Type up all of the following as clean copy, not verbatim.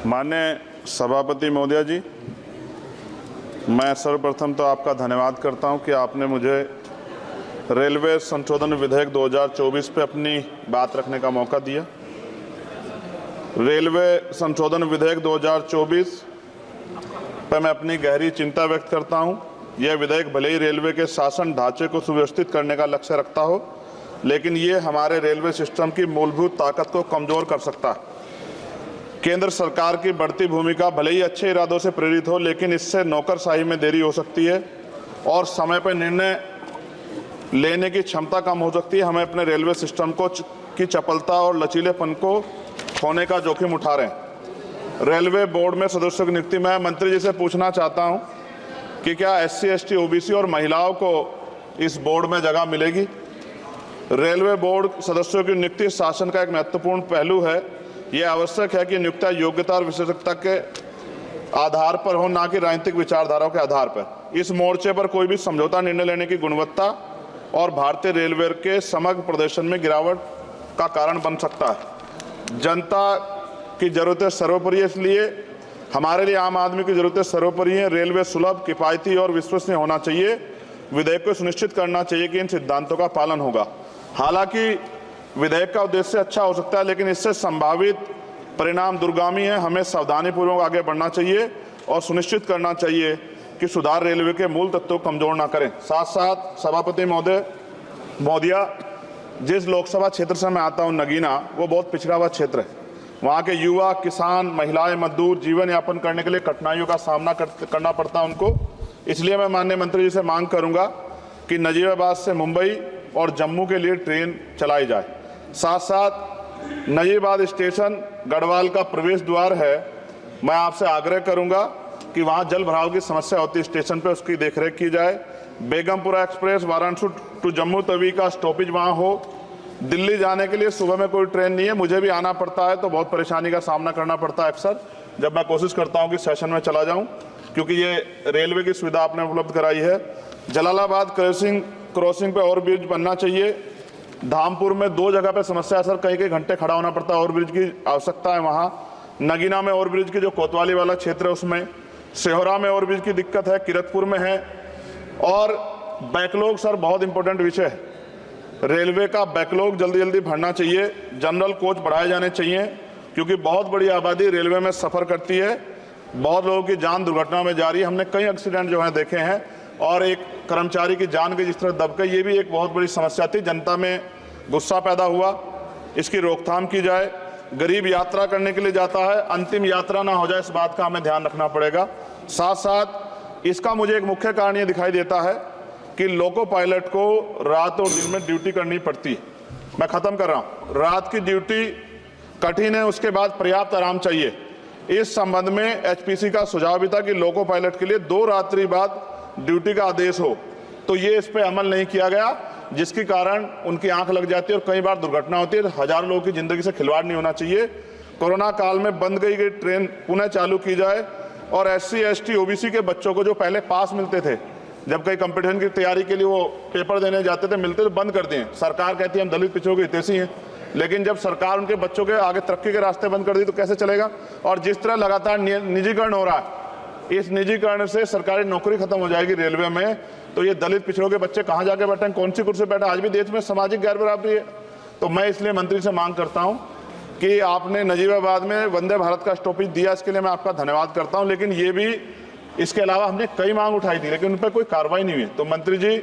माननीय सभापति महोदय जी, मैं सर्वप्रथम तो आपका धन्यवाद करता हूं कि आपने मुझे रेलवे संशोधन विधेयक 2024 पे अपनी बात रखने का मौका दिया। रेलवे संशोधन विधेयक 2024 पर मैं अपनी गहरी चिंता व्यक्त करता हूं। यह विधेयक भले ही रेलवे के शासन ढांचे को सुव्यवस्थित करने का लक्ष्य रखता हो, लेकिन ये हमारे रेलवे सिस्टम की मूलभूत ताकत को कमजोर कर सकता है। केंद्र सरकार की बढ़ती भूमिका भले ही अच्छे इरादों से प्रेरित हो, लेकिन इससे नौकरशाही में देरी हो सकती है और समय पर निर्णय लेने की क्षमता कम हो सकती है। हमें अपने रेलवे सिस्टम की चपलता और लचीलेपन को खोने का जोखिम उठा रहे हैं। रेलवे बोर्ड में सदस्यों की नियुक्ति में मंत्री जी से पूछना चाहता हूं कि क्या SC, ST, OBC और महिलाओं को इस बोर्ड में जगह मिलेगी। रेलवे बोर्ड सदस्यों की नियुक्ति शासन का एक महत्वपूर्ण पहलू है। यह आवश्यक है कि नियुक्तियां योग्यता और विशेषज्ञता के आधार पर हो, ना कि राजनीतिक विचारधाराओं के आधार पर। इस मोर्चे पर कोई भी समझौता निर्णय लेने की गुणवत्ता और भारतीय रेलवे के समग्र प्रदर्शन में गिरावट का कारण बन सकता है। जनता की जरूरतें सर्वोपरि है, इसलिए हमारे लिए आम आदमी की जरूरतें सर्वोपरि हैं। रेलवे सुलभ, किफायती और विश्वसनीय होना चाहिए। विधेयक को सुनिश्चित करना चाहिए कि इन सिद्धांतों का पालन होगा। हालांकि विधेयक का उद्देश्य अच्छा हो सकता है, लेकिन इससे संभावित परिणाम दूरगामी है। हमें सावधानीपूर्वक आगे बढ़ना चाहिए और सुनिश्चित करना चाहिए कि सुधार रेलवे के मूल तत्वों को कमजोर ना करें। साथ साथ सभापति महोदया, जिस लोकसभा क्षेत्र से मैं आता हूं, नगीना, वो बहुत पिछड़ा हुआ क्षेत्र है। वहाँ के युवा, किसान, महिलाएं, मजदूर जीवन यापन करने के लिए कठिनाइयों का सामना करना पड़ता है उनको। इसलिए मैं माननीय मंत्री जी से मांग करूंगा कि नजीबाबाद से मुंबई और जम्मू के लिए ट्रेन चलाई जाए। साथ साथ नजीबाबाद स्टेशन गढ़वाल का प्रवेश द्वार है। मैं आपसे आग्रह करूंगा कि वहाँ जल भराव की समस्या होती है स्टेशन पर, उसकी देखरेख की जाए। बेगमपुरा एक्सप्रेस वाराणसी टू जम्मू तवी का स्टॉपेज वहाँ हो। दिल्ली जाने के लिए सुबह में कोई ट्रेन नहीं है, मुझे भी आना पड़ता है तो बहुत परेशानी का सामना करना पड़ता है अक्सर, जब मैं कोशिश करता हूं कि सेशन में चला जाऊं, क्योंकि ये रेलवे की सुविधा आपने उपलब्ध कराई है। जलालाबाद क्रॉसिंग पे ओवरब्रिज बनना चाहिए। धामपुर में 2 जगह पे समस्या है सर, कई घंटे खड़ा होना पड़ता है, ओवरब्रिज की आवश्यकता है वहाँ। नगीना में ओवरब्रिज की जो कोतवाली वाला क्षेत्र है उसमें, सेहोरा में ओवरब्रिज की दिक्कत है, किरतपुर में है। और बैकलॉग सर बहुत इंपॉर्टेंट विषय है। रेलवे का बैकलॉग जल्दी भरना चाहिए। जनरल कोच बढ़ाए जाने चाहिए, क्योंकि बहुत बड़ी आबादी रेलवे में सफ़र करती है। बहुत लोगों की जान दुर्घटना में जा रही है। हमने कई एक्सीडेंट जो है देखे हैं, और एक कर्मचारी की जान के जिस तरह दब गई, ये भी एक बहुत बड़ी समस्या थी। जनता में गुस्सा पैदा हुआ, इसकी रोकथाम की जाए। गरीब यात्रा करने के लिए जाता है, अंतिम यात्रा ना हो जाए, इस बात का हमें ध्यान रखना पड़ेगा। साथ साथ इसका मुझे एक मुख्य कारण ये दिखाई देता है कि लोको पायलट को रात और दिन में ड्यूटी करनी पड़ती है। मैं खत्म कर रहा हूँ। रात की ड्यूटी कठिन है, उसके बाद पर्याप्त आराम चाहिए। इस संबंध में HPC का सुझाव भी था कि लोको पायलट के लिए 2 रात्रि बाद ड्यूटी का आदेश हो, तो ये इस पर अमल नहीं किया गया, जिसके कारण उनकी आंख लग जाती है और कई बार दुर्घटना होती है। हजारों लोगों की जिंदगी से खिलवाड़ नहीं होना चाहिए। कोरोना काल में बंद गई ट्रेन पुनः चालू की जाए, और SC, ST, OBC के बच्चों को जो पहले पास मिलते थे, जब कई कंपटीशन की तैयारी के लिए वो पेपर देने जाते थे, मिलते तो बंद कर दिए। सरकार कहती है हम दलित पिछड़ों के हितैषी हैं, लेकिन जब सरकार उनके बच्चों के आगे तरक्की के रास्ते बंद कर दी तो कैसे चलेगा। और जिस तरह लगातार निजीकरण हो रहा है, इस निजीकरण से सरकारी नौकरी खत्म हो जाएगी रेलवे में, तो ये दलित पिछड़ों के बच्चे कहाँ जाके बैठे, कौन सी कुर्सी बैठे। आज भी देश में सामाजिक गैर बराबरी है। तो मैं इसलिए मंत्री से मांग करता हूँ कि आपने नजीबाबाद में वंदे भारत का स्टॉपेज दिया, इसके लिए मैं आपका धन्यवाद करता हूँ। लेकिन ये भी, इसके अलावा हमने कई मांग उठाई थी, लेकिन उन पर कोई कार्रवाई नहीं हुई। तो मंत्री जी,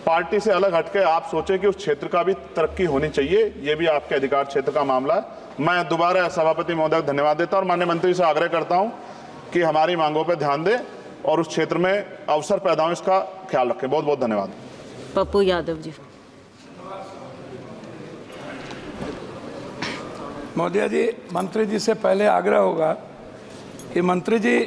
पार्टी से अलग हटके आप सोचें कि उस क्षेत्र का भी तरक्की होनी चाहिए। ये भी आपके अधिकार क्षेत्र का मामला है। मैं दोबारा सभापति महोदय को धन्यवाद देता हूं और माननीय मंत्री से आग्रह करता हूं कि हमारी मांगों पर ध्यान दें और उस क्षेत्र में अवसर पैदा हो, इसका ख्याल रखें। बहुत बहुत धन्यवाद। पप्पू यादव जी। महोदय जी, मंत्री जी से पहले आग्रह होगा कि मंत्री जी